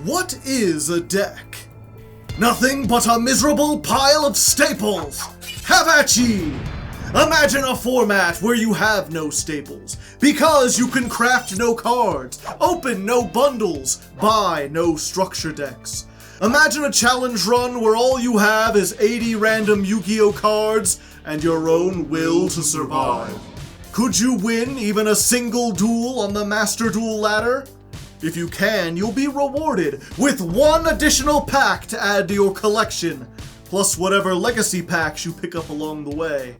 What is a deck? Nothing but a miserable pile of staples! Have at ye! Imagine a format where you have no staples, because you can craft no cards, open no bundles, buy no structure decks. Imagine a challenge run where all you have is 80 random Yu-Gi-Oh cards and your own will to survive. Could you win even a single duel on the Master Duel ladder? If you can, you'll be rewarded with one additional pack to add to your collection, plus whatever legacy packs you pick up along the way.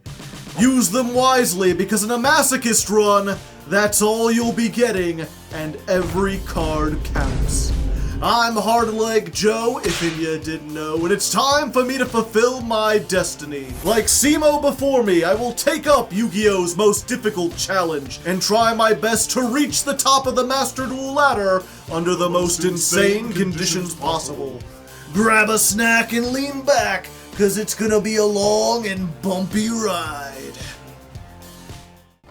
Use them wisely, because in a Masochist run, that's all you'll be getting, and every card counts. I'm Hardleg Joe, if you didn't know, and it's time for me to fulfill my destiny. Like Simo before me, I will take up Yu-Gi-Oh's most difficult challenge and try my best to reach the top of the Master Duel ladder under the most insane conditions possible. Grab a snack and lean back, cause it's gonna be a long and bumpy ride.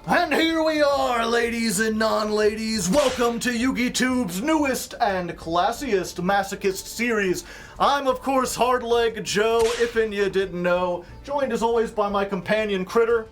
And here we are, ladies and non-ladies. Welcome to YugiTube's newest and classiest Masochist series. I'm, of course, Hardleg Joe, if you didn't know, joined as always by my companion Critter.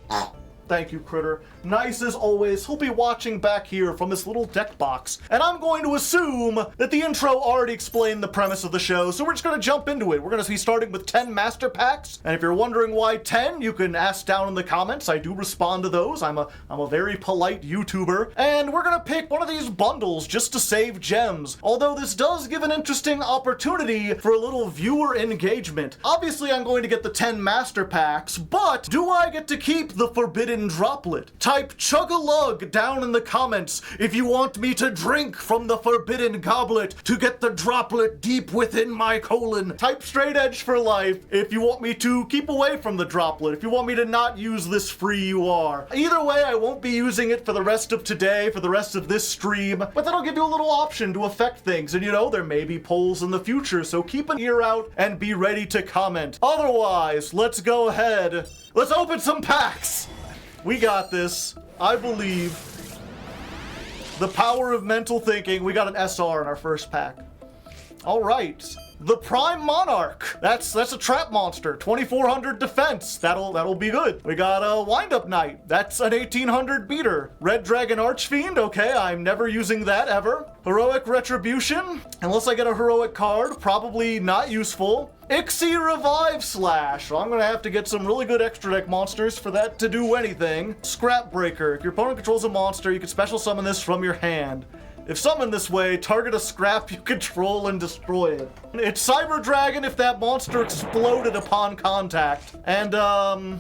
Thank you, Critter. Nice as always, he'll be watching back here from this little deck box. And I'm going to assume that the intro already explained the premise of the show, so we're just going to jump into it. We're going to be starting with 10 master packs, and if you're wondering why 10, you can ask down in the comments. I do respond to those. I'm a very polite YouTuber. And we're going to pick one of these bundles just to save gems. Although this does give an interesting opportunity for a little viewer engagement. Obviously, I'm going to get the 10 master packs, but do I get to keep the forbidden droplet? Type chug-a-lug down in the comments if you want me to drink from the forbidden goblet to get the droplet deep within my colon. Type straight edge for life if you want me to keep away from the droplet, if you want me to not use this free UR. Either way, I won't be using it for the rest of today, for the rest of this stream, but that'll give you a little option to affect things, and you know, there may be polls in the future, so keep an ear out and be ready to comment. Otherwise, let's go ahead. Let's open some packs! We got this. I believe. The power of mental thinking. We got an SR in our first pack. All right. The Prime Monarch. That's a trap monster. 2400 defense. That'll be good. We got a Wind-Up Knight. That's an 1800 beater. Red Dragon Archfiend. Okay, I'm never using that ever. Heroic Retribution. Unless I get a heroic card, probably not useful. Ixie Revive Slash. So I'm gonna have to get some really good extra deck monsters for that to do anything. Scrap Breaker. If your opponent controls a monster, you can special summon this from your hand. If summoned this way, target a scrap you control and destroy it. It's Cyber Dragon if that monster exploded upon contact. And,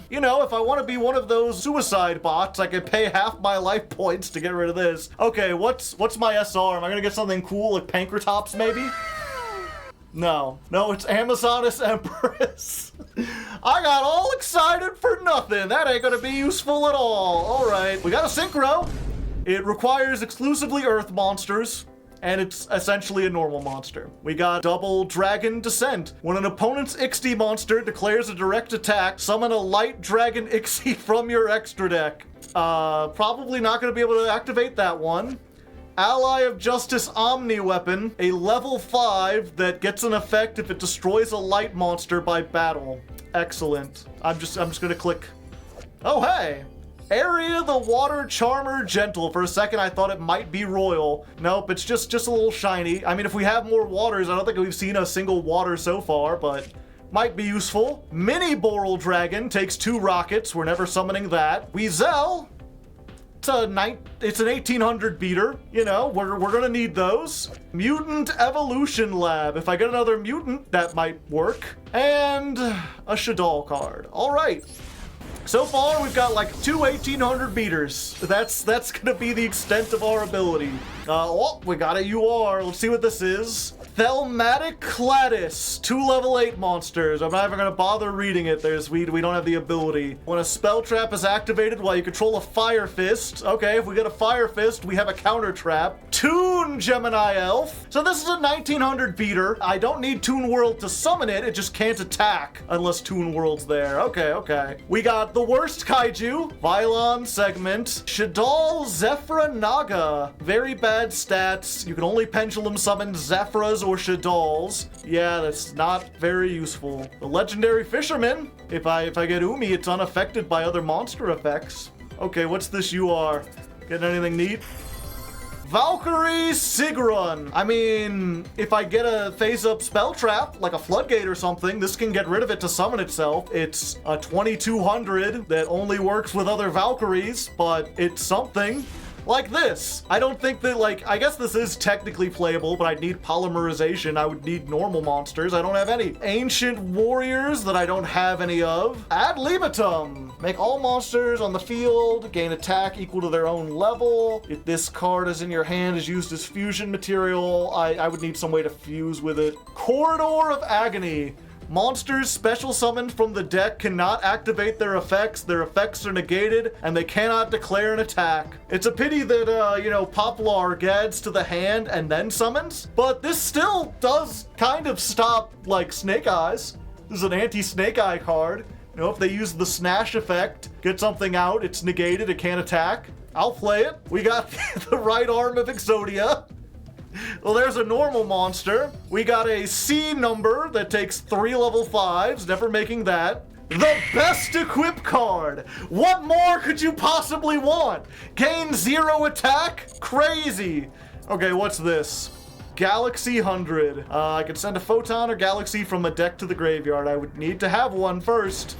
you know, if I want to be one of those suicide bots, I could pay half my life points to get rid of this. Okay, what's my SR? Am I gonna get something cool like Pankratops maybe? No, it's Amazoness Empress. I got all excited for nothing. That ain't gonna be useful at all. All right, we got a Synchro. It requires exclusively Earth monsters, and it's essentially a normal monster. We got Double Dragon Descent. When an opponent's Ixie monster declares a direct attack, summon a Light Dragon Ixie from your extra deck. Probably not gonna be able to activate that one. Ally of Justice Omni Weapon, a level 5 that gets an effect if it destroys a light monster by battle. Excellent. I'm just gonna click. Oh, hey! Area the Water Charmer Gentle. For a second, I thought it might be royal. Nope, it's just a little shiny. I mean, if we have more waters, I don't think we've seen a single water so far, but might be useful. Mini Boral Dragon takes 2 rockets. We're never summoning that. Weasel. It's an 1800 beater. You know, we're gonna need those. Mutant Evolution Lab. If I get another mutant, that might work. And a Shadal card. All right. So far, we've got like 2 1800 beaters. That's gonna be the extent of our ability. Oh, we got a UR. Let's see what this is. Thelmatic Cladis, 2 level 8 monsters. I'm not even gonna bother reading it. We don't have the ability. When a spell trap is activated while you control a Fire Fist. Okay, if we get a Fire Fist, we have a counter trap. Toon Gemini Elf. So this is a 1900 beater. I don't need Toon World to summon it. It just can't attack unless Toon World's there. Okay. We got the worst kaiju, Vylon segment, Shadal Zephra Naga. Very bad stats. You can only pendulum summon Zephras or Shadals. Yeah, that's not very useful. The legendary fisherman. If I get Umi, it's unaffected by other monster effects. Okay, what's this you are? Getting anything neat? Valkyrie Sigrun. I mean, if I get a phase-up spell trap, like a floodgate or something, this can get rid of it to summon itself. It's a 2200 that only works with other Valkyries, but it's something. Like this. I don't think that, like, I guess this is technically playable, but I'd need polymerization. I would need normal monsters. I don't have any. Ancient Warriors that I don't have any of. Ad libitum. Make all monsters on the field gain attack equal to their own level. If this card is in your hand, is used as fusion material, I would need some way to fuse with it. Corridor of Agony. Monsters special summoned from the deck cannot activate their effects are negated, and they cannot declare an attack. It's a pity that, Poplar adds to the hand and then summons, but this still does kind of stop, like, Snake Eyes. This is an anti-Snake Eye card. You know, if they use the Snash effect, get something out, it's negated, it can't attack. I'll play it. We got the right arm of Exodia. Well, there's a normal monster. We got a C number that takes 3 level 5s, never making that. The best equipped card. What more could you possibly want? Gain 0 attack? Crazy. Okay, what's this? Galaxy 100. I could send a Photon or Galaxy from a deck to the graveyard. I would need to have one first.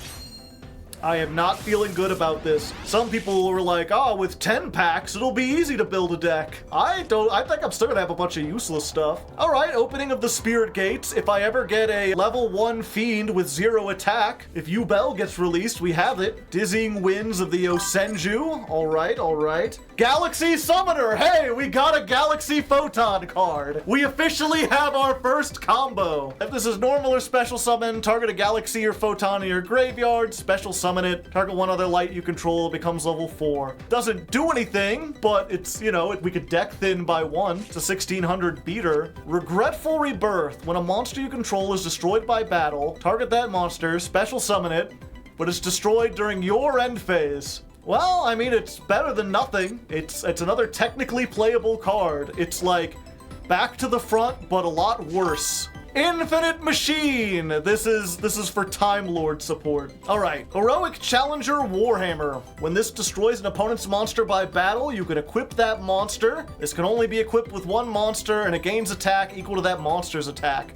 I am not feeling good about this. Some people were like, oh, with 10 packs, it'll be easy to build a deck. I think I'm still gonna have a bunch of useless stuff. All right, opening of the Spirit Gates. If I ever get a level 1 Fiend with 0 attack, if Yubel gets released, we have it. Dizzying Winds of the Osenju. All right. Galaxy Summoner. Hey, we got a Galaxy Photon card. We officially have our first combo. If this is normal or special summon, target a Galaxy or Photon in your graveyard, special summon it, target one other light you control, becomes level 4. Doesn't do anything, but it's, we could deck thin by 1. It's a 1600 beater. Regretful Rebirth. When a monster you control is destroyed by battle, target that monster, special summon it, but it's destroyed during your end phase. Well, I mean, it's better than nothing. It's another technically playable card. It's like Back to the Front, but a lot worse. Infinite Machine! This is for Time Lord support. Alright, Heroic Challenger Warhammer. When this destroys an opponent's monster by battle, you can equip that monster. This can only be equipped with 1 monster, and it gains attack equal to that monster's attack.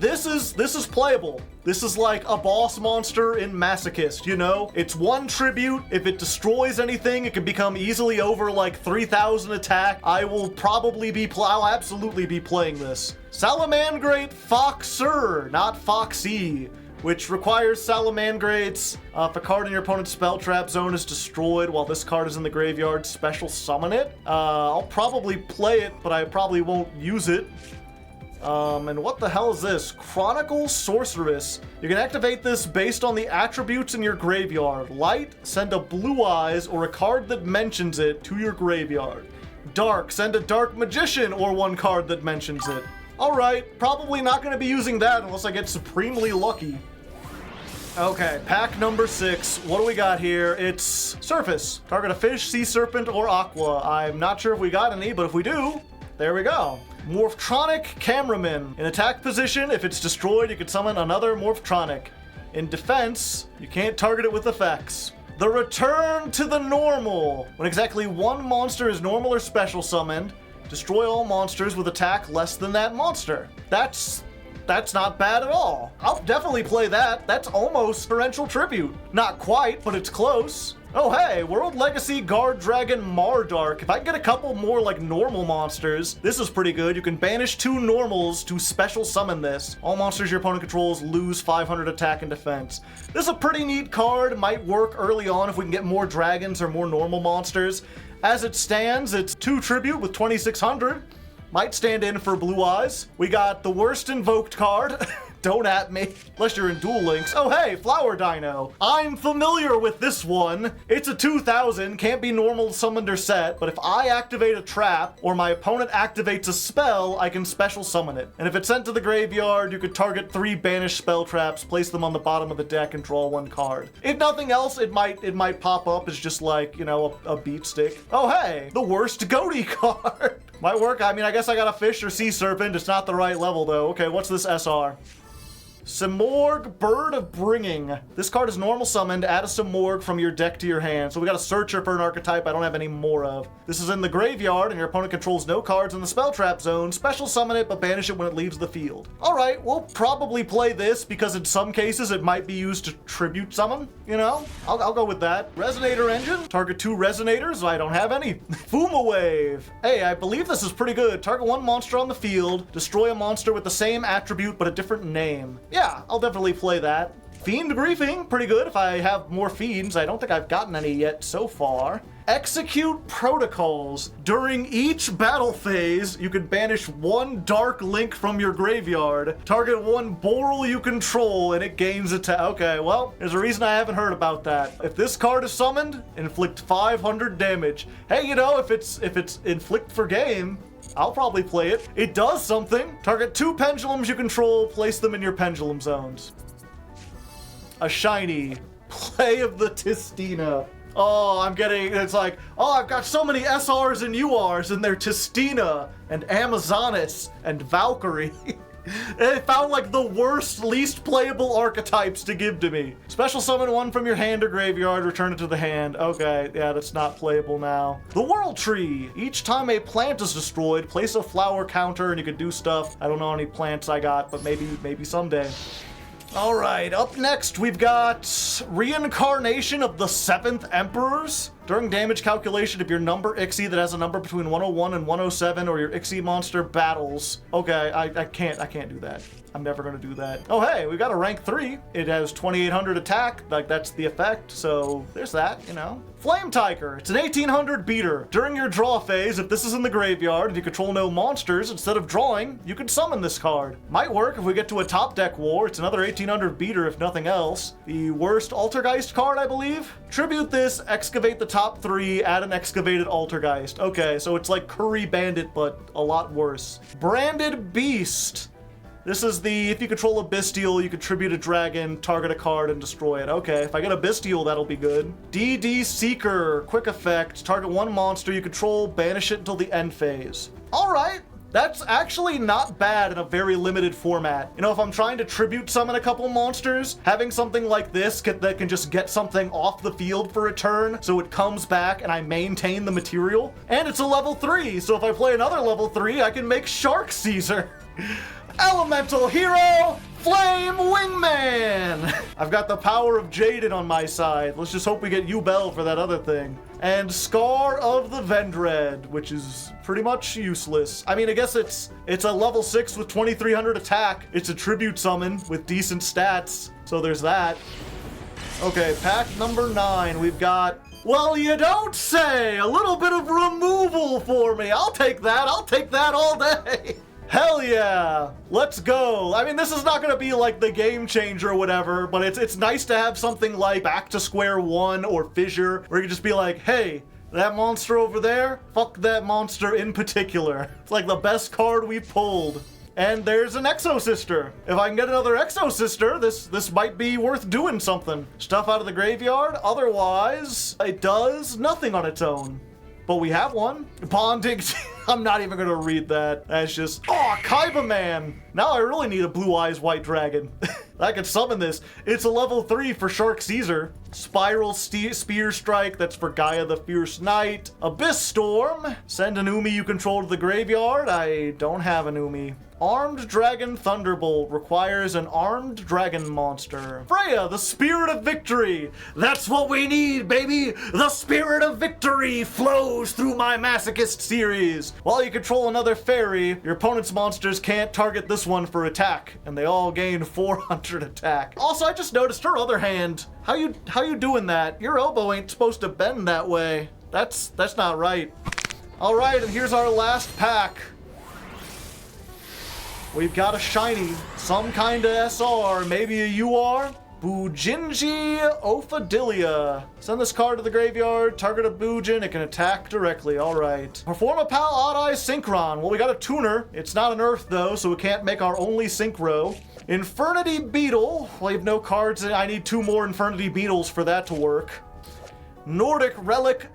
This is playable. This is like a boss monster in Masochist, It's 1 tribute. If it destroys anything, it can become easily over like 3000 attack. I'll absolutely be playing this. Salamandrate Foxer, not Foxy, which requires Salamandrates. If a card in your opponent's spell trap zone is destroyed while this card is in the graveyard, special summon it. I'll probably play it, but I probably won't use it. And what the hell is this? Chronicle Sorceress. You can activate this based on the attributes in your graveyard. Light, send a Blue Eyes or a card that mentions it to your graveyard. Dark, send a Dark Magician or 1 card that mentions it. Alright, probably not going to be using that unless I get supremely lucky. Okay, pack number 6. What do we got here? It's Surface. Target a fish, sea serpent, or aqua. I'm not sure if we got any, but if we do, there we go. Morphtronic Cameraman. In attack position, if it's destroyed, you can summon another Morphtronic. In defense, you can't target it with effects. The Return to the Normal. When exactly 1 monster is normal or special summoned, destroy all monsters with attack less than that monster. That's not bad at all. I'll definitely play that. That's almost Torrential Tribute. Not quite, but it's close. Oh hey, World Legacy Guard Dragon Mardark. If I can get a couple more like normal monsters, this is pretty good. You can banish 2 normals to special summon this. All monsters your opponent controls lose 500 attack and defense. This is a pretty neat card. Might work early on if we can get more dragons or more normal monsters. As it stands, it's 2 tribute with 2600. Might stand in for Blue Eyes. We got the worst invoked card. Don't at me. Unless you're in Duel Links. Oh, hey, Flower Dino. I'm familiar with this one. It's a 2000, can't be normal summoned or set, but if I activate a trap or my opponent activates a spell, I can special summon it. And if it's sent to the graveyard, you could target 3 banished spell traps, place them on the bottom of the deck, and draw 1 card. If nothing else, it might pop up as just like, you know, a beat stick. Oh, hey, the worst goatee card. Might work. I mean, I guess I got a fish or sea serpent. It's not the right level, though. Okay, what's this SR? Simorgh, Bird of Bringing. This card is normal summoned. Add a Simorgh from your deck to your hand. So we got a searcher for an archetype I don't have any more of. This is in the graveyard, and your opponent controls no cards in the spell trap zone. Special summon it, but banish it when it leaves the field. All right, we'll probably play this because in some cases it might be used to tribute summon. You know, I'll go with that. Resonator Engine. Target 2 Resonators. I don't have any. Fuma Wave. Hey, I believe this is pretty good. Target 1 monster on the field. Destroy a monster with the same attribute but a different name. Yeah, I'll definitely play that. Fiend Briefing, pretty good if I have more fiends. I don't think I've gotten any yet so far. Execute Protocols. During each battle phase, you can banish 1 Dark Link from your graveyard. Target 1 Boral you control, and it gains attack. Okay, well, there's a reason I haven't heard about that. If this card is summoned, inflict 500 damage. Hey, you know, if it's inflict for game, I'll probably play it. It does something. Target 2 pendulums you control, place them in your pendulum zones. A shiny. Play of the Tistina. Oh, it's like, oh, I've got so many SRs and URs, and they're Tistina, and Amazonis, and Valkyrie. They found like the worst, least playable archetypes to give to me. Special summon 1 from your hand or graveyard, return it to the hand. Okay, yeah, that's not playable now. The World Tree. Each time a plant is destroyed, place a flower counter and you can do stuff. I don't know how many plants I got, but maybe someday. All right, up next we've got Reincarnation of the 7th Emperors. During damage calculation, if your number Ixie that has a number between 101 and 107 or your Ixie monster battles. Okay, I can't do that. I'm never gonna do that. Oh hey, we got a rank 3. It has 2800 attack, like that's the effect, so there's that, you know. Flame Tiger, it's an 1800 beater. During your draw phase, if this is in the graveyard and you control no monsters, instead of drawing, you can summon this card. Might work if we get to a top deck war. It's another 1800 beater if nothing else. The worst Altergeist card, I believe. Tribute this, excavate the top 3, add an excavated Altergeist. Okay, so it's like Curry Bandit, but a lot worse. Branded Beast. This is the, if you control a Bestial, you can tribute a dragon, target a card, and destroy it. Okay, if I get a Bestial, that'll be good. DD Seeker, quick effect, target 1 monster you control, banish it until the end phase. All right, that's actually not bad in a very limited format. You know, if I'm trying to tribute summon a couple monsters, having something like this that can just get something off the field for a turn, so it comes back and I maintain the material. And it's a level 3, so if I play another level 3, I can make Shark Caesar. Elemental Hero, Flame Wingman! I've got the power of Jaden on my side. Let's just hope we get Yubel for that other thing. And Scar of the Vendread, which is pretty much useless. I mean, I guess it's a level 6 with 2300 attack. It's a tribute summon with decent stats, so there's that. Okay, pack number 9, we've got... Well, you don't say! A little bit of removal for me. I'll take that all day. Hell yeah, let's go. I mean, this is not gonna be like the game changer or whatever, but it's nice to have something like Back to Square One or Fissure, where you can just be like, hey, that monster over there, fuck that monster in particular. It's like the best card we've pulled. And there's an Exo Sister. If I can get another Exo Sister, this might be worth doing something. Stuff out of the graveyard, otherwise, it does nothing on its own. But we have one. Bonding. I'm not even gonna read that. That's just, oh, Kaiba Man. Now I really need a Blue Eyes White Dragon. I can summon this. It's a level 3 for Shark Caesar. Spiral Spear Strike, that's for Gaia the Fierce Knight. Abyss Storm. Send an Umi you control to the graveyard. I don't have an Umi. Armed Dragon Thunderbolt requires an armed dragon monster. Freya, the Spirit of Victory. That's what we need, baby. The Spirit of Victory flows through my Masochist series. While you control another fairy, your opponent's monsters can't target this one for attack, and they all gain 400 attack. Also, I just noticed her other hand. How you doing that? Your elbow ain't supposed to bend that way. That's not right. All right, and here's our last pack. We've got a shiny, some kind of SR, maybe a UR. Bujinji Ophadilia. Send this card to the graveyard, target a Bujin, it can attack directly, alright. Perform a Pal Odd-Eye Synchron. Well, we got a tuner. It's not an Earth, though, so we can't make our only Synchro. Infernity Beetle. Well, I have no cards, I need 2 more Infernity Beetles for that to work. Nordic Relic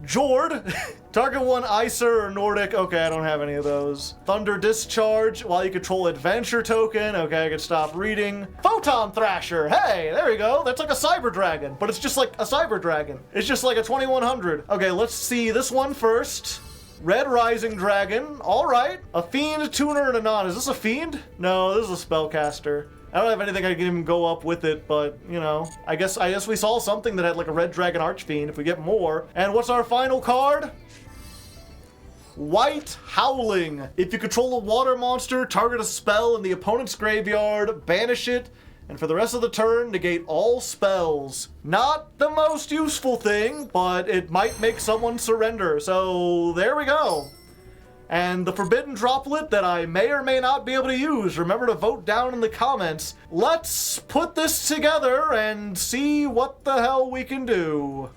Jord. Target 1 Icer or Nordic. Okay, I don't have any of those. Thunder Discharge. While you control Adventure Token. Okay, I can stop reading. Photon Thrasher. Hey, there we go. That's like a Cyber Dragon, but it's just like a Cyber Dragon. It's just like a 2100. Okay, let's see this one first. Red Rising Dragon. All right. A Fiend, Tuner, and a Non. Is this a Fiend? No, this is a Spellcaster. I don't have anything I can even go up with it, but, you know, I guess we saw something that had like a Red Dragon Archfiend if we get more. And what's our final card? White Howling. If you control a water monster, target a spell in the opponent's graveyard, banish it, and for the rest of the turn, negate all spells. Not the most useful thing, but it might make someone surrender. So there we go. And the forbidden droplet that I may or may not be able to use, remember to vote down in the comments. Let's put this together and see what the hell we can do.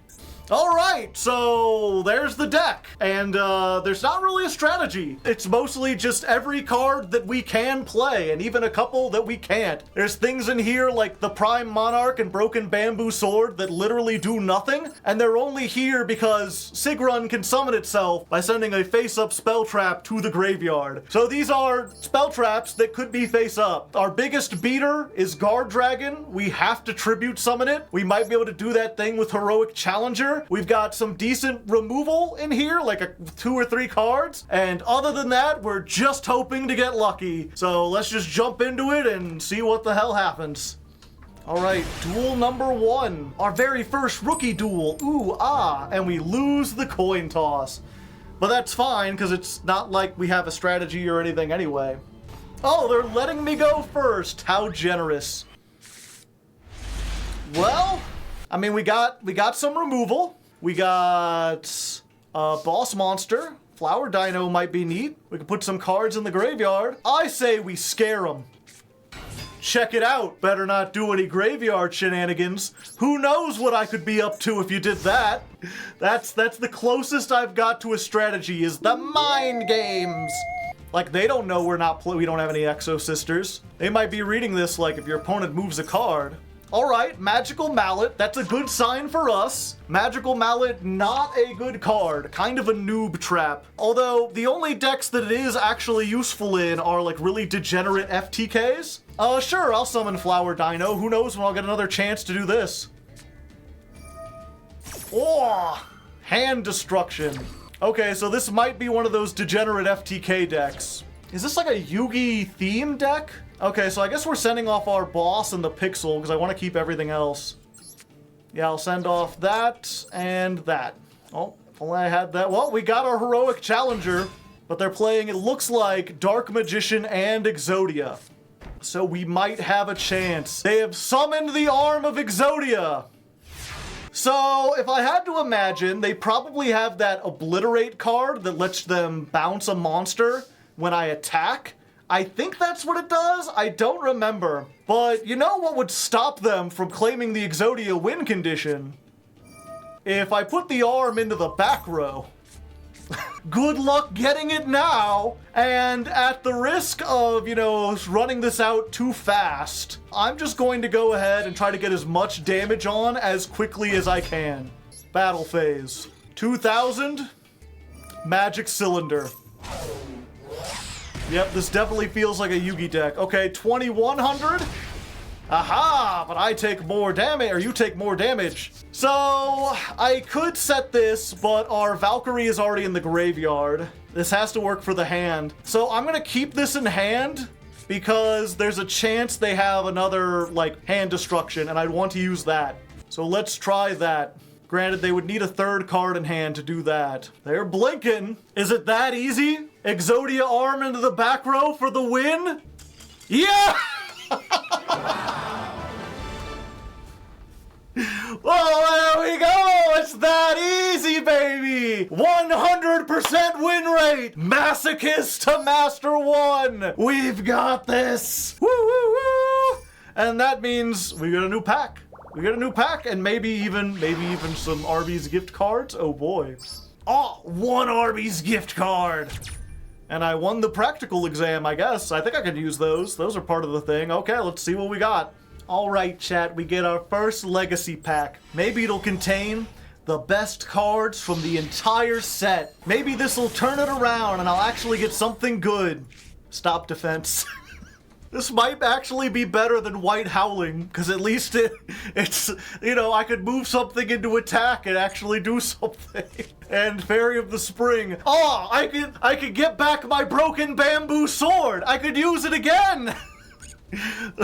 Alright, so there's the deck, and there's not really a strategy. It's mostly just every card that we can play, and even a couple that we can't. There's things in here like the Prime Monarch and Broken Bamboo Sword that literally do nothing, and they're only here because Sigrun can summon itself by sending a face-up spell trap to the graveyard. So these are spell traps that could be face-up. Our biggest beater is Guard Dragon. We have to tribute summon it. We might be able to do that thing with Heroic Challenger. We've got some decent removal in here, like 2 or 3 cards. And other than that, we're just hoping to get lucky. So let's just jump into it and see what the hell happens. All right, duel number 1. Our very first rookie duel. Ooh, ah, and we lose the coin toss. But that's fine, because it's not like we have a strategy or anything anyway. Oh, they're letting me go first. How generous. Well, I mean, we got some removal. We got a boss monster. Flower Dino might be neat. We can put some cards in the graveyard. I say we scare them. Check it out. Better not do any graveyard shenanigans. Who knows what I could be up to if you did that. That's the closest I've got to a strategy is the mind games. Like, they don't know we don't have any Exo Sisters. They might be reading this like if your opponent moves a card. Alright, Magical Mallet, that's a good sign for us. Magical Mallet, not a good card. Kind of a noob trap. Although, the only decks that it is actually useful in are like really degenerate FTKs. Sure, I'll summon Flower Dino. Who knows when I'll get another chance to do this. Oh, Hand Destruction. Okay, so this might be one of those degenerate FTK decks. Is this like a Yugi theme deck? Okay, so I guess we're sending off our boss and the Pixel because I want to keep everything else. Yeah, I'll send off that and that. Oh, if only I had that. Well, we got our Heroic Challenger, but they're playing, it looks like, Dark Magician and Exodia. So we might have a chance. They have summoned the arm of Exodia. So, if I had to imagine, they probably have that Obliterate card that lets them bounce a monster when I attack. I think that's what it does. I don't remember. But you know what would stop them from claiming the Exodia win condition? If I put the arm into the back row. Good luck getting it now. And at the risk of, you know, running this out too fast, I'm just going to go ahead and try to get as much damage on as quickly as I can. Battle phase. 2000. Magic Cylinder. Yep, this definitely feels like a Yugi deck. Okay, 2100. Aha, but I take more damage, or you take more damage. So, I could set this, but our Valkyrie is already in the graveyard. This has to work for the hand. So I'm gonna keep this in hand, because there's a chance they have another, like, hand destruction, and I'd want to use that. So let's try that. Granted, they would need a 3rd card in hand to do that. They're blinking. Is it that easy? Exodia arm into the back row for the win? Yeah! Well, there we go! it's that easy, baby! 100% win rate! Masochist to Master 1! We've got this! Woo, woo, woo! And that means we got a new pack. We got a new pack, and maybe even some Arby's gift cards. Oh boy. Oh, one Arby's gift card! And I won the practical exam, I guess. I think I could use those. Those are part of the thing. Okay, let's see what we got. All right, chat, we get our first legacy pack. Maybe it'll contain the best cards from the entire set. Maybe this will turn it around and I'll actually get something good. Stop defense. This might actually be better than White Howling, because at least it's, you know, I could move something into attack and actually do something. And Fairy of the Spring. Oh, I could get back my broken bamboo sword. I could use it again.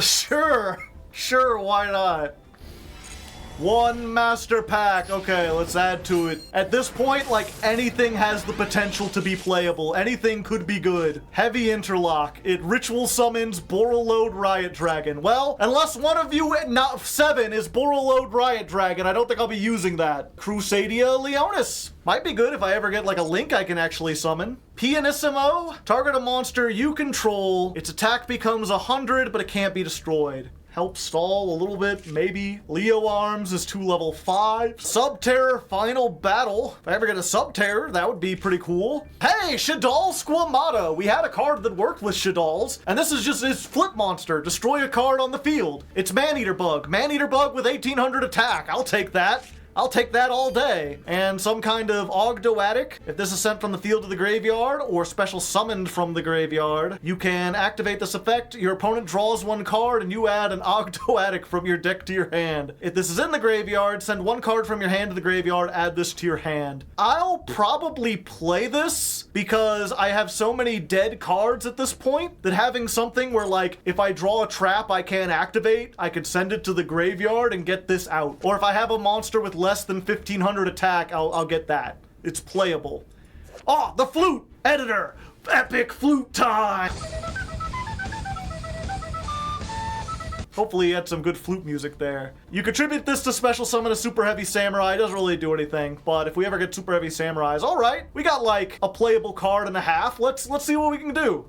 Sure, why not? One master pack. Okay, let's add to it. At this point, like, anything has the potential to be playable. Anything could be good. Heavy Interlock. It ritual summons Borreload Riot Dragon. Well, unless one of you, not 7, is Borreload Riot Dragon, I don't think I'll be using that. Crusadia Leonis. Might be good if I ever get, like, a link I can actually summon. Pianissimo. Target a monster you control. Its attack becomes 100, but it can't be destroyed. Help stall a little bit, maybe. Leo Arms is 2 level 5. Subterror Final Battle. If I ever get a Subterror, that would be pretty cool. Hey, Shadal Squamata. We had a card that worked with Shadal's, and this is just his flip monster. Destroy a card on the field. It's Maneater Bug. Maneater Bug with 1800 attack. I'll take that. I'll take that all day. And some kind of Ogdoadic. If this is sent from the field to the graveyard or special summoned from the graveyard, you can activate this effect. Your opponent draws 1 card and you add an Ogdoadic from your deck to your hand. If this is in the graveyard, send 1 card from your hand to the graveyard, add this to your hand. I'll probably play this because I have so many dead cards at this point that having something where, like, if I draw a trap I can't activate, I could send it to the graveyard and get this out. Or if I have a monster with less than 1500 attack, I'll get that. It's playable. Oh, the flute editor! Epic flute time! Hopefully you had some good flute music there. You contribute this to special summon a super heavy samurai. It doesn't really do anything, but if we ever get super heavy samurais, all right, we got like a playable card and a half. Let's see what we can do.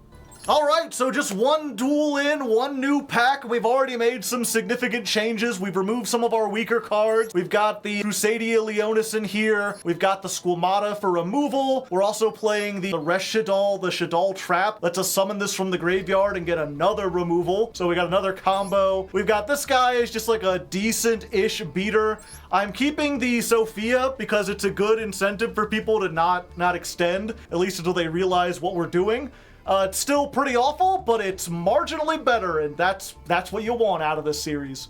All right, so just 1 duel in, 1 new pack. We've already made some significant changes. We've removed some of our weaker cards. We've got the Crusadia Leonis in here. We've got the Squamata for removal. We're also playing the Resh Shadal, the Shadal Trap. Let's us summon this from the graveyard and get another removal. So we got another combo. We've got this guy is just like a decent-ish beater. I'm keeping the Sophia because it's a good incentive for people to not extend, at least until they realize what we're doing. It's still pretty awful, but it's marginally better, and that's what you want out of this series.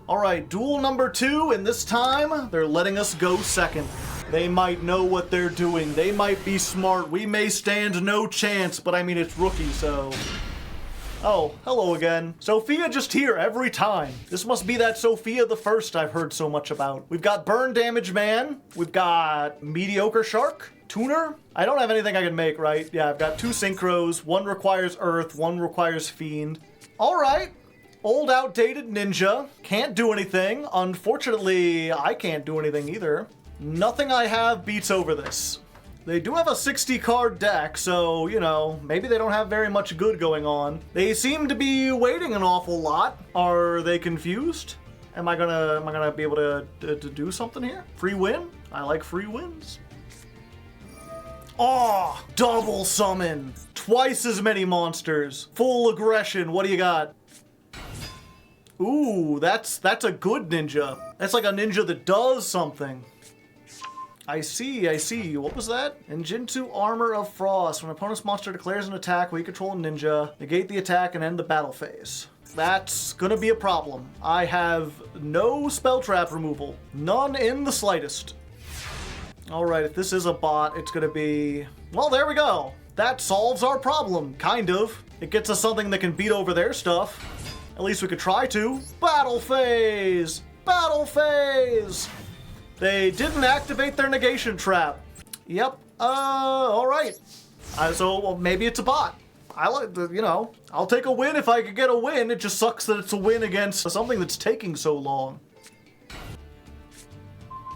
All right, duel number 2, and this time they're letting us go second. They might know what they're doing. They might be smart. We may stand no chance, but I mean, it's rookie, so... Oh, hello again. Sophia just here every time. This must be that Sophia the First I've heard so much about. We've got Burn Damage Man. We've got Mediocre Shark. Tuner? I don't have anything I can make, right? Yeah, I've got 2 Synchros. 1 requires Earth, 1 requires Fiend. All right. Old outdated ninja. Can't do anything. Unfortunately, I can't do anything either. Nothing I have beats over this. They do have a 60 card deck, so, you know, maybe they don't have very much good going on. They seem to be waiting an awful lot. Are they confused? Am I gonna be able to do something here? Free win? I like free wins. Oh, double summon. Twice as many monsters. Full aggression. What do you got? Ooh, that's a good ninja. That's like a ninja that does something. I see. What was that? Ninjutsu Armor of Frost. When an opponent's monster declares an attack while you control a ninja, negate the attack and end the battle phase. That's gonna be a problem. I have no spell trap removal. None in the slightest. Alright, if this is a bot, it's gonna be... Well, there we go. That solves our problem, kind of. It gets us something that can beat over their stuff. At least we could try to. Battle phase! Battle phase! They didn't activate their negation trap. Yep. Alright. So, well, maybe it's a bot. I like, you know, I'll take a win if I could get a win. It just sucks that it's a win against something that's taking so long.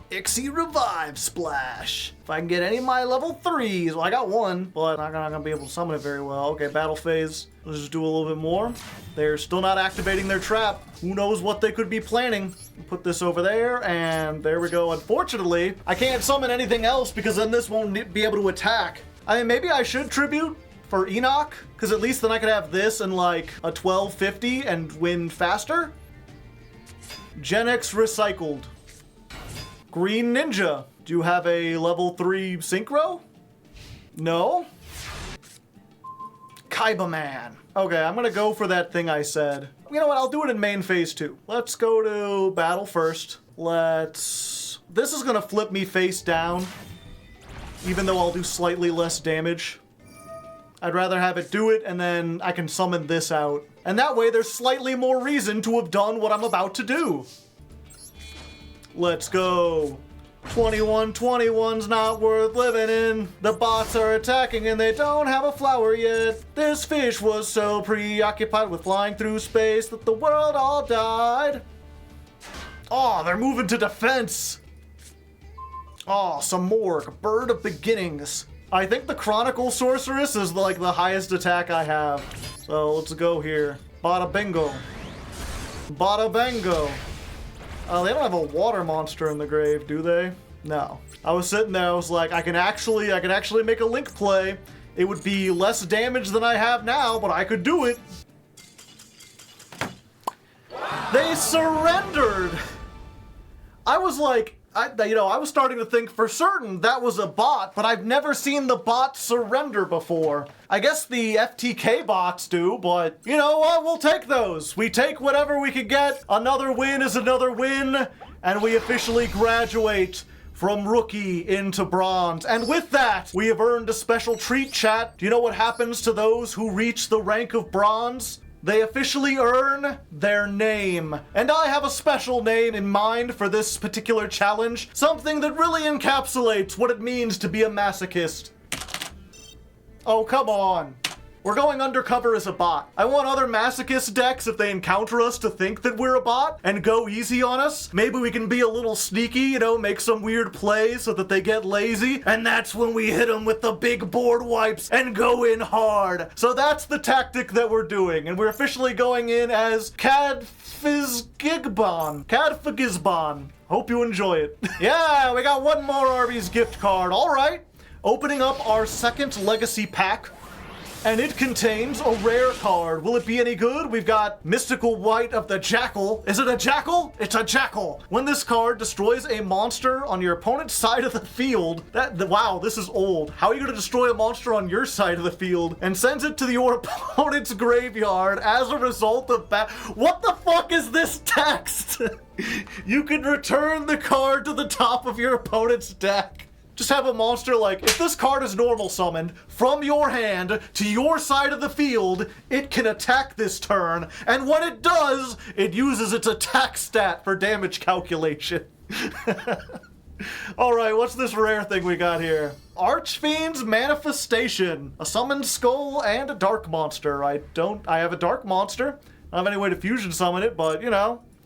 Ixie Revive Splash. If I can get any of my level 3s, well, I got one, but I'm not gonna be able to summon it very well. Okay, battle phase. Let's just do a little bit more. They're still not activating their trap. Who knows what they could be planning? Put this over there, and there we go. Unfortunately, I can't summon anything else because then this won't be able to attack. I mean, maybe I should tribute for Enoch, because at least then I could have this and like a 1250 and win faster. Gen X recycled. Green Ninja. Do you have a level 3 synchro? No? Kaiba Man. Okay, I'm gonna go for that thing I said. You know what, I'll do it in main phase 2. Let's go to battle first. This is gonna flip me face down, even though I'll do slightly less damage. I'd rather have it do it, and then I can summon this out. And that way there's slightly more reason to have done what I'm about to do. Let's go. 2121's not worth living in. The bots are attacking and they don't have a flower yet. This fish was so preoccupied with flying through space that the world all died. Oh, they're moving to defense. Oh, some more. Bird of Beginnings. I think the Chronicle Sorceress is like the highest attack I have. So let's go here. Bada bingo. Bada bango. They don't have a water monster in the grave, do they? No. I was sitting there, I was like, I can actually make a Link play. It would be less damage than I have now, but I could do it. They surrendered! I was like, I was starting to think for certain that was a bot, but I've never seen the bot surrender before. I guess the FTK bots do, but you know what? We'll take those. We take whatever we can get. Another win is another win, and we officially graduate from rookie into bronze. And with that, we have earned a special treat, chat. Do you know what happens to those who reach the rank of bronze? They officially earn their name. And I have a special name in mind for this particular challenge. Something that really encapsulates what it means to be a masochist. Oh, come on. We're going undercover as a bot. I want other masochist decks, if they encounter us, to think that we're a bot and go easy on us. Maybe we can be a little sneaky, make some weird plays so that they get lazy. And that's when we hit them with the big board wipes and go in hard. So that's the tactic that we're doing. And we're officially going in as Cadfagizbon. Hope you enjoy it. Yeah, we got one more Arby's gift card. All right. Opening up our second legacy pack. And it contains a rare card. Will it be any good? We've got Mystical White of the Jackal. Is it a jackal? It's a jackal. When this card destroys a monster on your opponent's side of the field, wow, this is old. How are you going to destroy a monster on your side of the field and sends it to your opponent's graveyard as a result of what the fuck is this text? You can return the card to the top of your opponent's deck. Just have a monster like, if this card is normal summoned from your hand to your side of the field, it can attack this turn. And when it does, it uses its attack stat for damage calculation. All right, what's this rare thing we got here? Archfiend's Manifestation. A summoned skull and a dark monster. I have a dark monster. I don't have any way to fusion summon it, but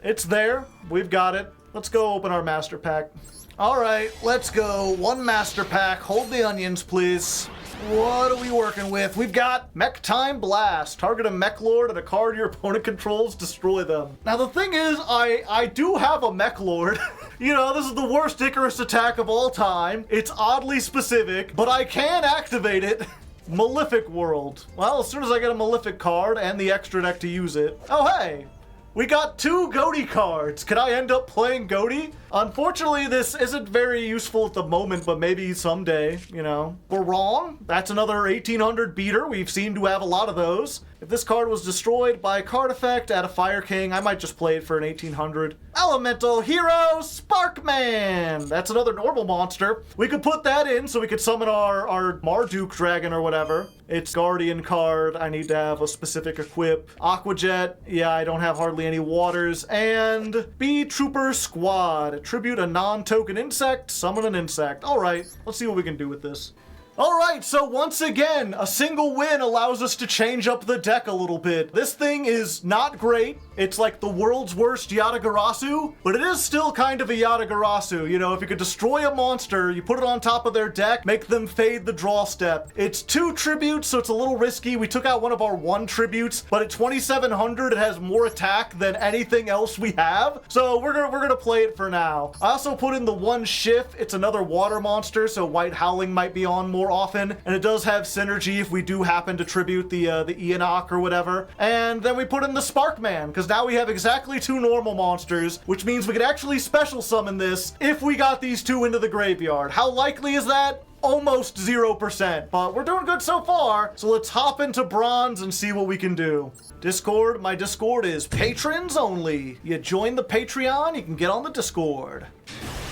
it's there. We've got it. Let's go open our master pack. All right, let's go. One master pack. Hold the onions, please. What are we working with? We've got Mech Time Blast. Target a Mech Lord and a card your opponent controls, destroy them. Now, the thing is, I do have a Mech Lord. This is the worst Icarus attack of all time. It's oddly specific, but I can activate it. Malefic World. Well, as soon as I get a Malefic card and the extra deck to use it. Oh, hey. We got 2 Goaty cards. Can I end up playing Goaty? Unfortunately, this isn't very useful at the moment, but maybe someday, We're wrong. That's another 1800 beater. We've seemed to have a lot of those. If this card was destroyed by a card effect at a Fire King, I might just play it for an 1800. Elemental Hero Sparkman. That's another normal monster. We could put that in so we could summon our Marduk dragon or whatever. It's Guardian card. I need to have a specific equip. Aquajet. Yeah, I don't have hardly any waters. And Bee Trooper Squad. Attribute a non-token insect. Summon an insect. All right, let's see what we can do with this. Alright, so once again, a single win allows us to change up the deck a little bit. This thing is not great. It's like the world's worst Yatagarasu, but it is still kind of a Yatagarasu. You know, if you could destroy a monster, you put it on top of their deck, make them fade the draw step. It's 2 tributes, so it's a little risky. We took out one of our 1 tributes, but at 2700, it has more attack than anything else we have. So we're gonna play it for now. I also put in the 1 Shift. It's another water monster, so White Howling might be on more often, and it does have synergy if we do happen to tribute the Eonok or whatever. And then we put in the Sparkman, because now we have exactly 2 normal monsters, which means we could actually special summon this if we got these 2 into the graveyard. How likely is that? Almost 0%, but we're doing good so far. So let's hop into bronze and see what we can do. Discord, my Discord is patrons only. You join the Patreon, you can get on the Discord.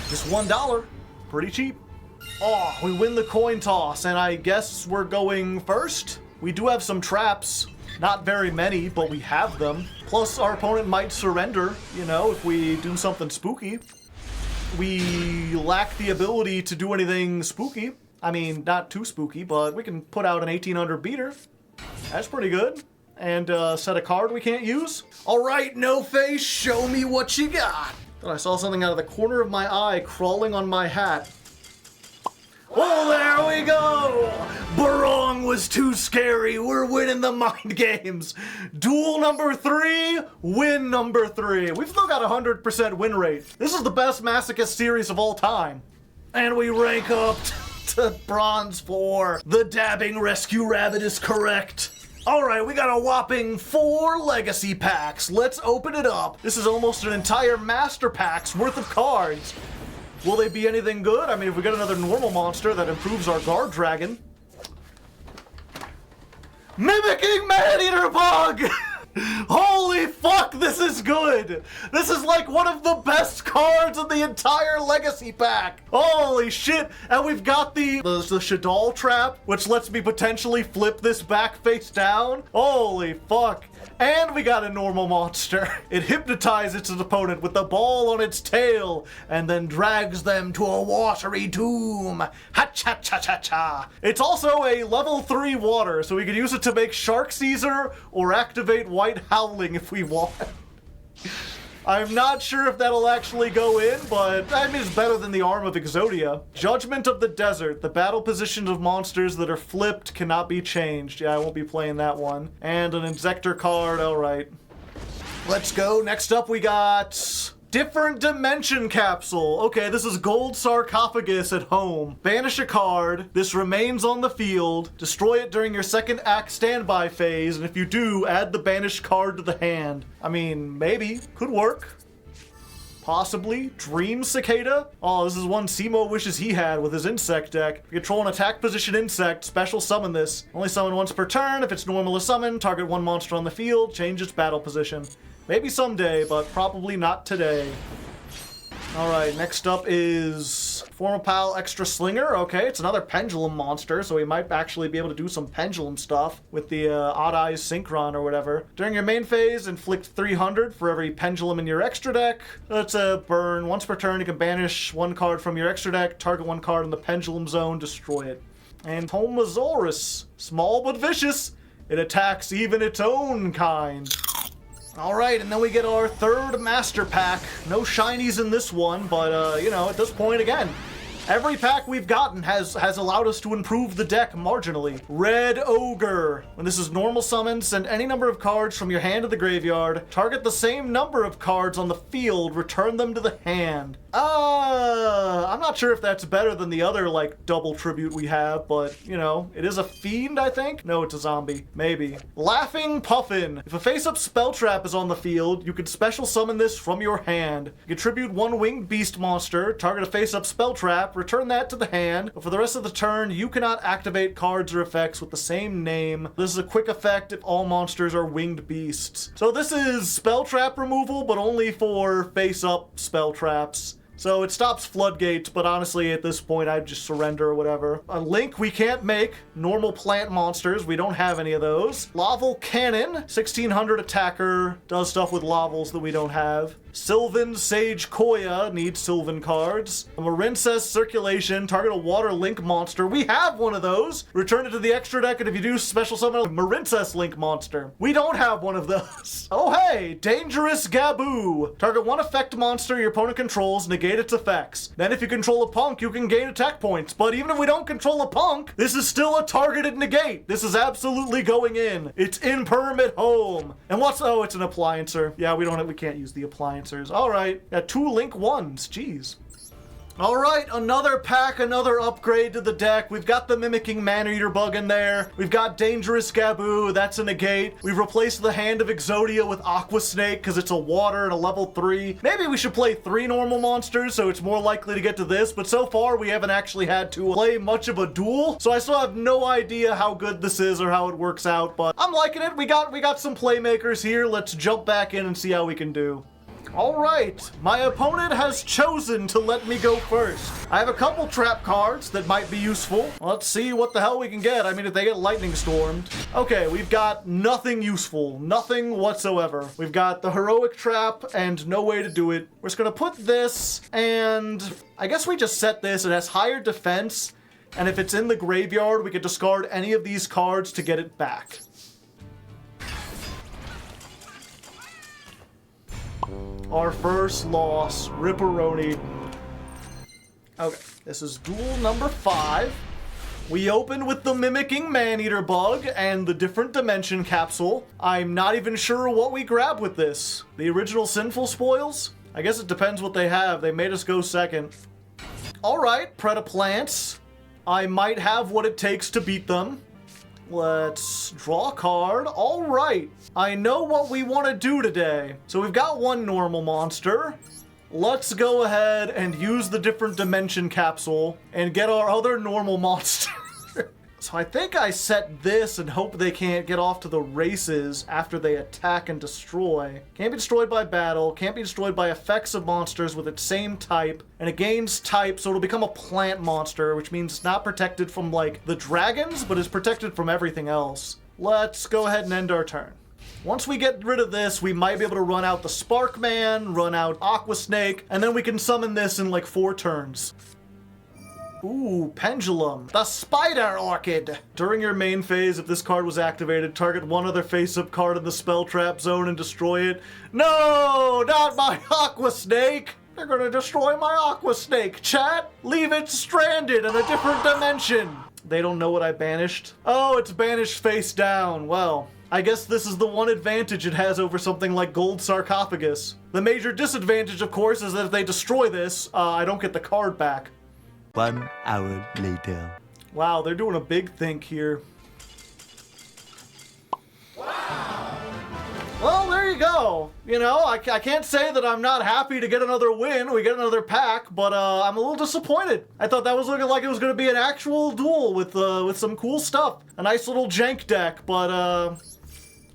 Just $1, pretty cheap. Oh, we win the coin toss, and I guess we're going first. We do have some traps. Not very many, but we have them. Plus, our opponent might surrender, you know, if we do something spooky. We lack the ability to do anything spooky. I mean, not too spooky, but we can put out an 1800 beater. That's pretty good. And set a card we can't use. All right, No Face, show me what you got. Thought I saw something out of the corner of my eye crawling on my hat. Oh, there we go! Barong was too scary. We're winning the mind games. Duel number 3, win number 3. We've still got a 100% win rate. This is the best Masochist series of all time. And we rank up to bronze 4. The dabbing rescue rabbit is correct. Alright, we got a whopping 4 legacy packs. Let's open it up. This is almost an entire master pack's worth of cards. Will they be anything good? I mean, if we get another normal monster that improves our guard dragon. Mimicking Man-Eater Bug! Holy fuck, this is good! This is like one of the best cards in the entire legacy pack! Holy shit! And we've got the Shadal trap, which lets me potentially flip this back face down. Holy fuck. And we got a normal monster. It hypnotizes its opponent with the ball on its tail and then drags them to a watery doom. Ha-cha-cha-cha-cha. It's also a level 3 water, so we can use it to make Shark Caesar or activate White Howling if we want. I'm not sure if that'll actually go in, but I mean, it's better than the Arm of Exodia. Judgment of the Desert. The battle positions of monsters that are flipped cannot be changed. Yeah, I won't be playing that one. And an Inzector card, alright. Let's go. Next up we got... Different Dimension Capsule. Okay, this is Gold Sarcophagus at home. Banish a card. This remains on the field. Destroy it during your second act standby phase, and if you do, add the banished card to the hand. I mean, maybe. Could work. Possibly. Dream Cicada? Oh, this is one Simo wishes he had with his insect deck. You control an attack position insect, special summon this. Only summon once per turn. If it's normally summoned, target one monster on the field, change its battle position. Maybe someday, but probably not today. Alright, next up is Formapal Extra Slinger. Okay, it's another pendulum monster, so we might actually be able to do some pendulum stuff with the Odd Eyes Synchron or whatever. During your main phase, inflict 300 for every pendulum in your extra deck. That's a burn. Once per turn, you can banish one card from your extra deck, target one card in the pendulum zone, destroy it. And Homosaurus. Small but vicious. It attacks even its own kind. Alright, and then we get our third master pack. No shinies in this one, but, you know, at this point, again, every pack we've gotten has allowed us to improve the deck marginally. Red Ogre. When this is normal summon, send any number of cards from your hand to the graveyard. Target the same number of cards on the field, return them to the hand. I'm not sure if that's better than the other, like, double tribute we have, but, you know, it is a fiend, I think? No, it's a zombie. Maybe. Laughing Puffin. If a face-up spell trap is on the field, you can special summon this from your hand. You can tribute one winged beast monster, target a face-up spell trap, return that to the hand, but for the rest of the turn, you cannot activate cards or effects with the same name. This is a quick effect if all monsters are winged beasts. So this is spell trap removal, but only for face-up spell traps. So it stops floodgates, but honestly, at this point, I'd just surrender or whatever. A Link we can't make. Normal plant monsters, we don't have any of those. Laval Cannon, 1600 attacker, does stuff with lavals that we don't have. Sylvan Sage Koya needs Sylvan cards. A Marincess Circulation, target a water link monster. We have one of those. Return it to the extra deck, and if you do special summon a Marincess link monster. We don't have one of those. Oh hey, Dangerous Gaboo. Target one effect monster your opponent controls, negate its effects. Then if you control a punk, you can gain attack points. But even if we don't control a punk, this is still a targeted negate. This is absolutely going in. It's in permit home. And what's, oh, it's an appliancer. Yeah, we can't use the appliancers. All right, got 2 link ones, jeez. All right, another pack, another upgrade to the deck. We've got the Mimicking Maneater bug in there. We've got Dangerous Gaboo, that's a negate. We've replaced the Hand of Exodia with Aqua Snake because it's a water and a level 3. Maybe we should play 3 normal monsters so it's more likely to get to this, but so far we haven't actually had to play much of a duel, so I still have no idea how good this is or how it works out, but I'm liking it. We got some playmakers here. Let's jump back in and see how we can do. Alright, my opponent has chosen to let me go first. I have a couple trap cards that might be useful. Let's see what the hell we can get. I mean, if they get lightning stormed. Okay, we've got nothing useful. Nothing whatsoever. We've got the heroic trap and no way to do it. We're just gonna put this, and I guess we just set this. It has higher defense, and if it's in the graveyard, we can discard any of these cards to get it back. Our first loss, Ripperoni. Okay, this is duel number 5. We open with the Mimicking Maneater bug and the Different Dimension capsule. I'm not even sure what we grab with this. The original Sinful Spoils? I guess it depends what they have. They made us go second. Alright, Predaplants. I might have what it takes to beat them. Let's draw a card. All right. I know what we want to do today. So we've got one normal monster. Let's go ahead and use the Different Dimension capsule and get our other normal monster. So I think I set this and hope they can't get off to the races after they attack and destroy. Can't be destroyed by battle, can't be destroyed by effects of monsters with its same type, and it gains type, so it'll become a plant monster, which means it's not protected from, like, the dragons, but is protected from everything else. Let's go ahead and end our turn. Once we get rid of this, we might be able to run out the Sparkman, run out Aqua Snake, and then we can summon this in, like, 4 turns. Ooh, Pendulum. The Spider Orchid. During your main phase, if this card was activated, target one other face-up card in the spell trap zone and destroy it. No, not my Aqua Snake. They're gonna destroy my Aqua Snake, chat. Leave it stranded in a different dimension. They don't know what I banished. Oh, it's banished face down. Well, I guess this is the one advantage it has over something like Gold Sarcophagus. The major disadvantage, of course, is that if they destroy this, I don't get the card back. 1 hour later. Wow, they're doing a big think here. Wow. Well, there you go. You know, I can't say that I'm not happy to get another win. We get another pack, but I'm a little disappointed. I thought that was looking like it was going to be an actual duel with some cool stuff. A nice little jank deck, but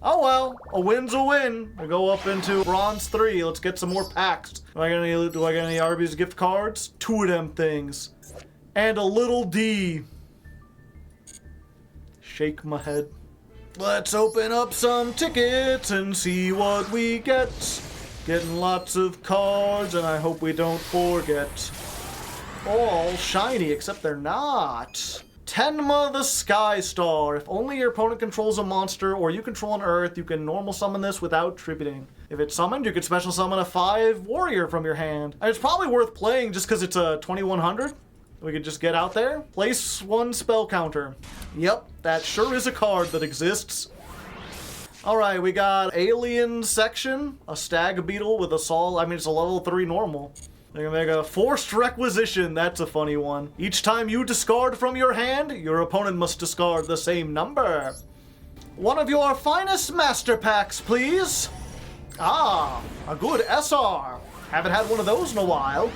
oh well, a win's a win. I go up into Bronze 3. Let's get some more packs. Do I get any Arby's gift cards? 2 of them things. And a little D. Shake my head. Let's open up some tickets and see what we get. Getting lots of cards, and I hope we don't forget. All shiny, except they're not. Tenma the Sky Star. If only your opponent controls a monster or you control an earth, you can normal summon this without tributing. If it's summoned, you can special summon a 5 warrior from your hand. And it's probably worth playing just because it's a 2100. We could just get out there. Place 1 spell counter. Yep, that sure is a card that exists. Alright, we got Alien Section, a Stag Beetle with Assault. I mean, it's a level 3 normal. They're gonna make a Forced Requisition. That's a funny one. Each time you discard from your hand, your opponent must discard the same number. One of your finest master packs, please. Ah, a good SR. Haven't had one of those in a while.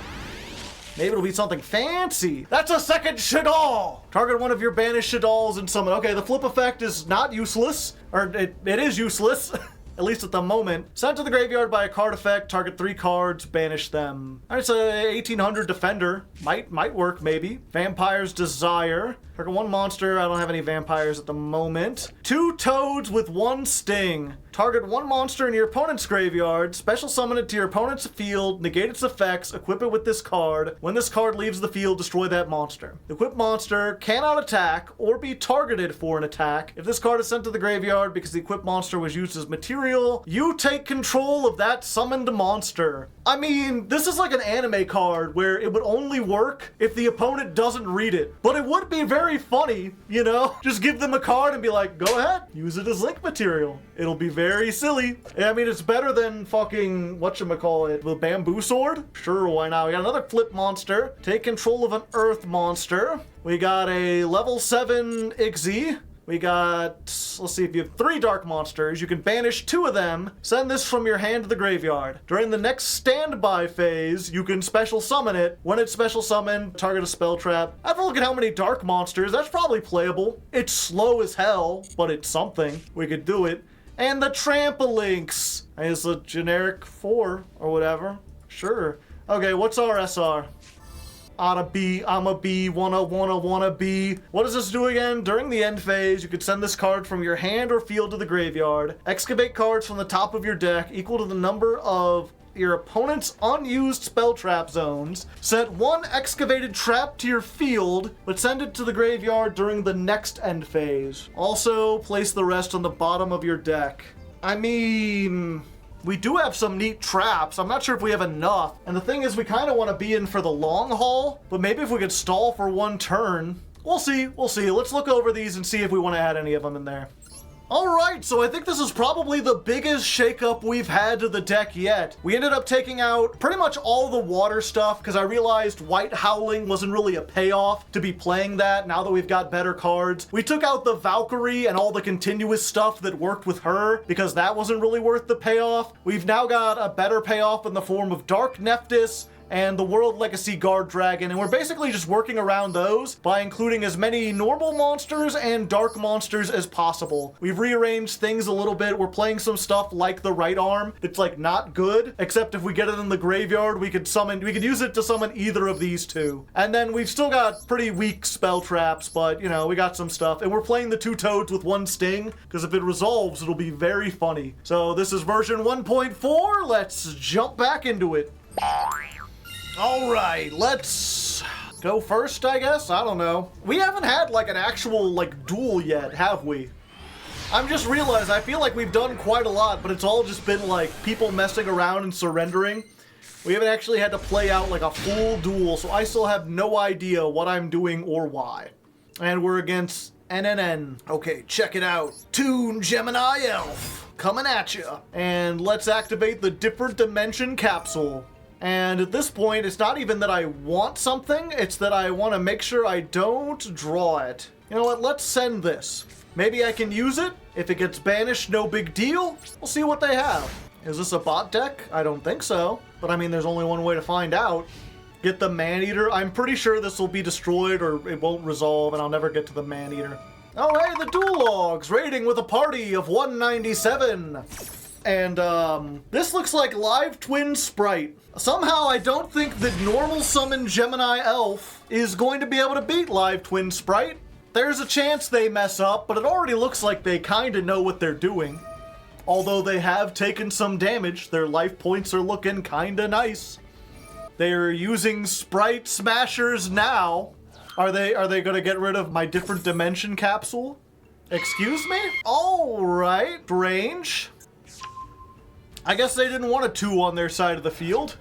Maybe it'll be something fancy. That's a second Shaddoll! Target one of your banished Shadolls and summon. Okay, the flip effect is not useless. Or it is useless. At least at the moment. Sent to the graveyard by a card effect, target 3 cards, banish them. Alright, it's a 1800 Defender. Might work, maybe. Vampire's Desire. Target 1 monster. I don't have any vampires at the moment. 2 toads with 1 sting. Target one monster in your opponent's graveyard, special summon it to your opponent's field, negate its effects, equip it with this card. When this card leaves the field, destroy that monster. The equipped monster cannot attack or be targeted for an attack. If this card is sent to the graveyard because the equipped monster was used as material, you take control of that summoned monster. I mean, this is like an anime card where it would only work if the opponent doesn't read it. But it would be very funny, you know? Just give them a card and be like, go ahead, use it as link material. It'll be very silly. I mean, it's better than fucking, whatchamacallit, the bamboo sword? Sure, why not? We got another flip monster. Take control of an earth monster. We got a level 7 Ixie. We got, let's see, if you have 3 dark monsters, you can banish 2 of them, send this from your hand to the graveyard. During the next standby phase, you can special summon it. When it's special summoned, target a spell trap. I have to look at how many dark monsters, that's probably playable. It's slow as hell, but it's something. We could do it. And the Trampolinks. It's a generic 4 or whatever. Sure. Okay, what's our SR? Oughta be, I'm a bee, wanna be. What does this do again? During the end phase, you can send this card from your hand or field to the graveyard. Excavate cards from the top of your deck equal to the number of your opponent's unused spell trap zones. Set 1 excavated trap to your field, but send it to the graveyard during the next end phase. Also, place the rest on the bottom of your deck. I mean, we do have some neat traps. I'm not sure if we have enough. And the thing is, we kind of want to be in for the long haul, but maybe if we could stall for 1 turn. We'll see. Let's look over these and see if we want to add any of them in there. Alright, so I think this is probably the biggest shakeup we've had to the deck yet. We ended up taking out pretty much all the water stuff because I realized White Howling wasn't really a payoff to be playing that now that we've got better cards. We took out the Valkyrie and all the continuous stuff that worked with her because that wasn't really worth the payoff. We've now got a better payoff in the form of Dark Nephthys and the World Legacy Guard Dragon, and we're basically just working around those by including as many normal monsters and dark monsters as possible. We've rearranged things a little bit. We're playing some stuff like the right arm that's like not good, except if we get it in the graveyard, we could use it to summon either of these 2. And then we've still got pretty weak spell traps, but you know, we got some stuff. And we're playing the 2 toads with 1 sting, because if it resolves, it'll be very funny. So this is version 1.4. Let's jump back into it. Alright, let's go first, I guess? I don't know. We haven't had like an actual like duel yet, have we? I'm just realized I feel like we've done quite a lot, but it's all just been like people messing around and surrendering. We haven't actually had to play out like a full duel, so I still have no idea what I'm doing or why. And we're against NNN. Okay, check it out. Toon Gemini Elf coming at you. And let's activate the Different Dimension Capsule. And at this point, it's not even that I want something, it's that I want to make sure I don't draw it. You know what, let's send this. Maybe I can use it. If it gets banished, no big deal. We'll see what they have. Is this a bot deck? I don't think so. But I mean, there's only one way to find out. Get the Maneater. I'm pretty sure this will be destroyed or it won't resolve and I'll never get to the Maneater. Alright, the Duel Logs, raiding with a party of 197. And this looks like Live Twin Sprite. Somehow I don't think that normal summon Gemini Elf is going to be able to beat Live Twin Sprite. There's a chance they mess up, but it already looks like they kinda know what they're doing. Although they have taken some damage, their life points are looking kinda nice. They're using Sprite Smashers now. Are they gonna get rid of my Different Dimension Capsule? Excuse me? Alright, strange. I guess they didn't want a 2 on their side of the field.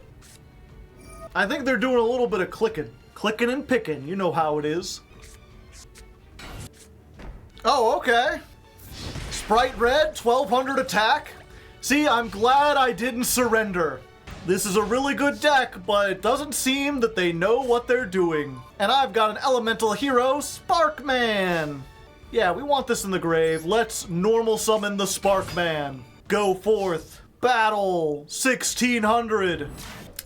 I think they're doing a little bit of clicking. Clicking and picking, you know how it is. Oh, okay. Sprite Red, 1200 attack. See, I'm glad I didn't surrender. This is a really good deck, but it doesn't seem that they know what they're doing. And I've got an elemental hero, Sparkman. Yeah, we want this in the grave. Let's normal summon the Sparkman. Go forth. Battle 1600.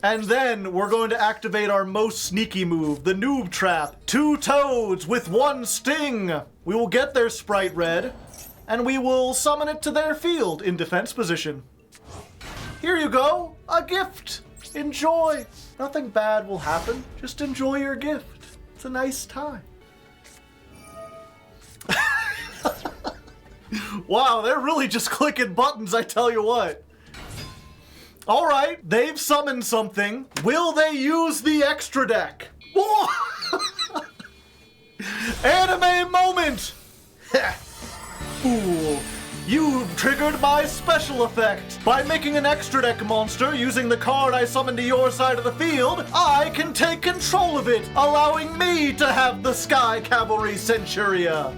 And then we're going to activate our most sneaky move, the Noob Trap. 2 toads with 1 sting. We will get their Sprite Red, and we will summon it to their field in defense position. Here you go, a gift. Enjoy. Nothing bad will happen. Just enjoy your gift. It's a nice time. Wow, they're really just clicking buttons, I tell you what. All right, they've summoned something. Will they use the extra deck? Whoa! Anime moment! Fool. You've triggered my special effect. By making an extra deck monster using the card I summoned to your side of the field, I can take control of it, allowing me to have the Sky Cavalry Centuria.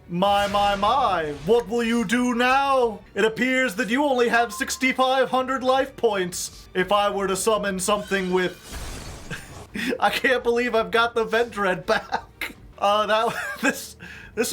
My, what will you do now? It appears that you only have 6,500 life points. If I were to summon something with... I can't believe I've got the Vendread back. This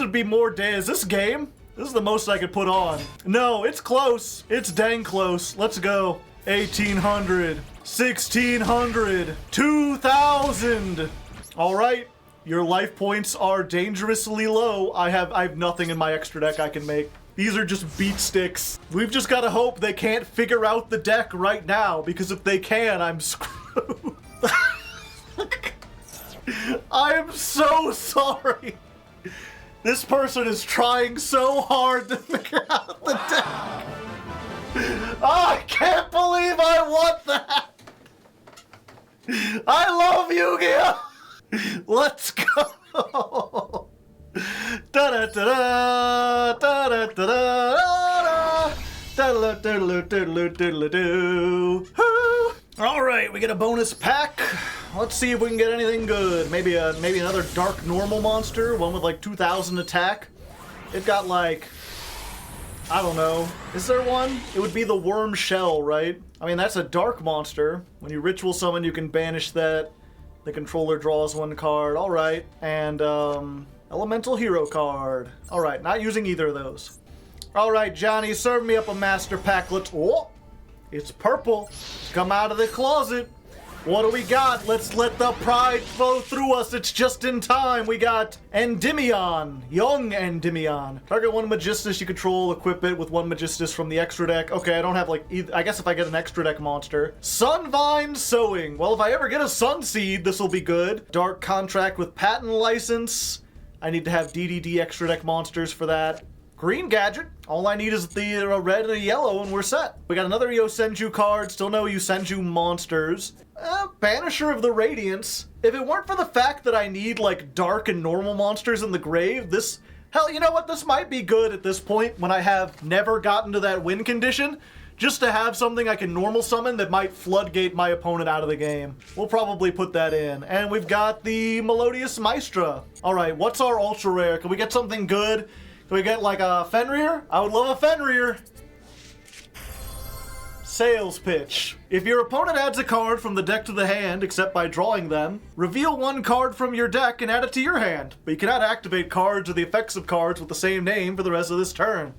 would be more day. Is this game? This is the most I could put on. No, it's close. It's dang close. Let's go. 1,800, 1,600, 2,000. All right. Your life points are dangerously low. I have nothing in my extra deck I can make. These are just beat sticks. We've just got to hope they can't figure out the deck right now, because if they can, I'm screwed. I'm so sorry. This person is trying so hard to figure out the deck. Oh, I can't believe I want that. I love Yu-Gi-Oh! Let's go! Da-da-da-da, da-da-da-da, da-da-da-da-da-da-da-da-da-da. All right, we get a bonus pack. Let's see if we can get anything good. Maybe another dark normal monster, one with like 2,000 attack. It got like, I don't know. Is there one? It would be the worm shell, right? I mean, that's a dark monster. When you ritual summon, you can banish that. The controller draws one card. All right, and elemental hero card. All right, not using either of those. All right, Johnny, serve me up a master packlet. Oh, it's purple. Come out of the closet. What do we got? Let's let the pride flow through us. It's just in time. We got Endymion, young Endymion. Target one Magistus you control, equip it with one Magistus from the extra deck. Okay, I don't have like either. I guess if I get an extra deck monster. Sunvine Sowing. Well, if I ever get a Sunseed, this will be good. Dark Contract with patent license. I need to have DDD extra deck monsters for that. Green Gadget. All I need is the red and a yellow and we're set. We got another Yosenju card. Still no Yosenju monsters. Banisher of the Radiance. If it weren't for the fact that I need like dark and normal monsters in the grave, this... Hell, you know what? This might be good at this point when I have never gotten to that win condition. Just to have something I can normal summon that might floodgate my opponent out of the game. We'll probably put that in. And we've got the Melodious Maestra. Alright, what's our ultra rare? Can we get something good? Can we get like a Fenrir? I would love a Fenrir. Sales pitch. If your opponent adds a card from the deck to the hand, except by drawing them, reveal one card from your deck and add it to your hand. But you cannot activate cards or the effects of cards with the same name for the rest of this turn.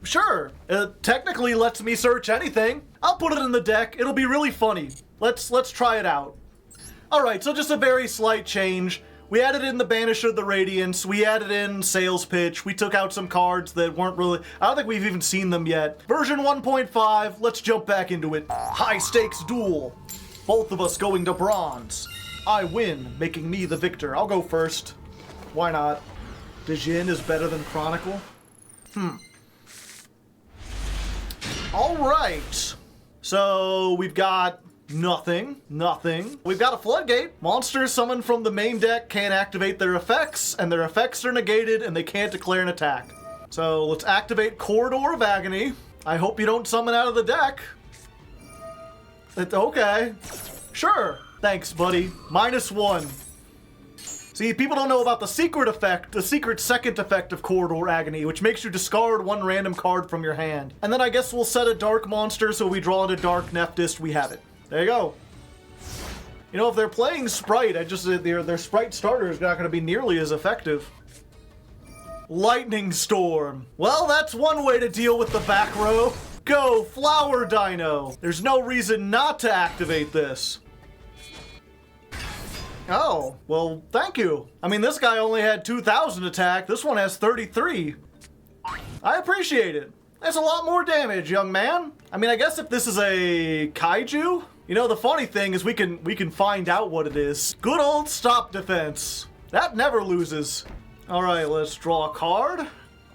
Sure. It technically lets me search anything. I'll put it in the deck. It'll be really funny. Let's try it out. Alright, so just a very slight change. We added in the Banisher of the Radiance, we added in Sales Pitch, we took out some cards that weren't really... I don't think we've even seen them yet. Version 1.5, let's jump back into it. High stakes duel. Both of us going to bronze. I win, making me the victor. I'll go first. Why not? Dijin is better than Chronicle? Alright. So, we've got... Nothing. We've got a Floodgate. Monsters summoned from the main deck can't activate their effects, and their effects are negated, and they can't declare an attack. So let's activate Corridor of Agony. I hope you don't summon out of the deck. Okay. Sure. Thanks, buddy. -1. See, people don't know about the secret effect, the secret second effect of Corridor Agony, which makes you discard one random card from your hand. And then I guess we'll set a dark monster, so we draw into Dark Nephthys, we have it. There you go. You know, if they're playing Sprite, their Sprite starter is not going to be nearly as effective. Lightning Storm. Well, that's one way to deal with the back row. Go, Flower Dino. There's no reason not to activate this. Oh, well, thank you. I mean, this guy only had 2,000 attack. This one has 33. I appreciate it. That's a lot more damage, young man. I mean, I guess if this is a kaiju... You know, the funny thing is we can find out what it is. Good old stop defense. That never loses. All right, let's draw a card.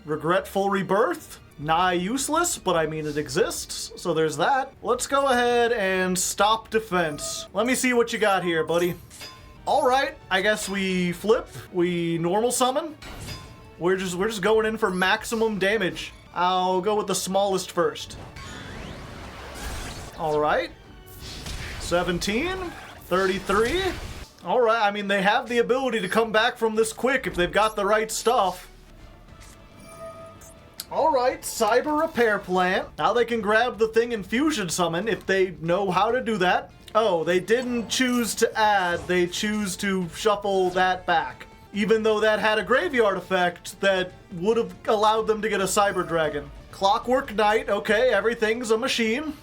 Regretful Rebirth. Nigh useless, but I mean it exists, so there's that. Let's go ahead and stop defense. Let me see what you got here, buddy. Alright, I guess we flip, we normal summon. We're just going in for maximum damage. I'll go with the smallest first. Alright. 17, 33. Alright, I mean they have the ability to come back from this quick if they've got the right stuff. Alright, Cyber Repair Plant. Now they can grab the thing and Fusion Summon if they know how to do that. Oh, they didn't choose to add, they choose to shuffle that back. Even though that had a graveyard effect that would have allowed them to get a Cyber Dragon. Clockwork Knight, okay, everything's a machine.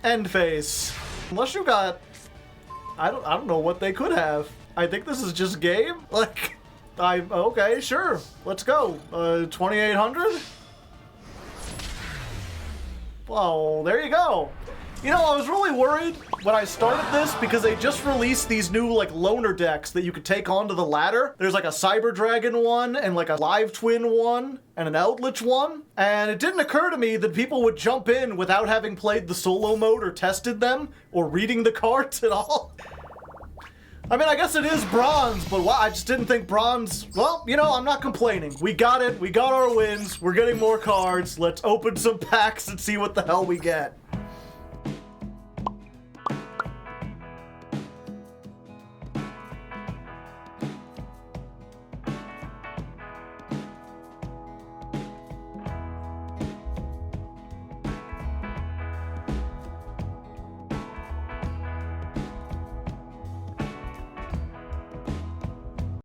End phase. Unless you got... I don't know what they could have. I think this is just game? Like... okay, sure. Let's go. 2800? Well, there you go. You know, I was really worried when I started this because they just released these new, like, loner decks that you could take onto the ladder. There's, like, a Cyber Dragon one and, like, a Live Twin one and an Eldritch one. And it didn't occur to me that people would jump in without having played the solo mode or tested them or reading the cards at all. I mean, I guess it is bronze, but wow, I just didn't think bronze... Well, you know, I'm not complaining. We got it. We got our wins. We're getting more cards. Let's open some packs and see what the hell we get.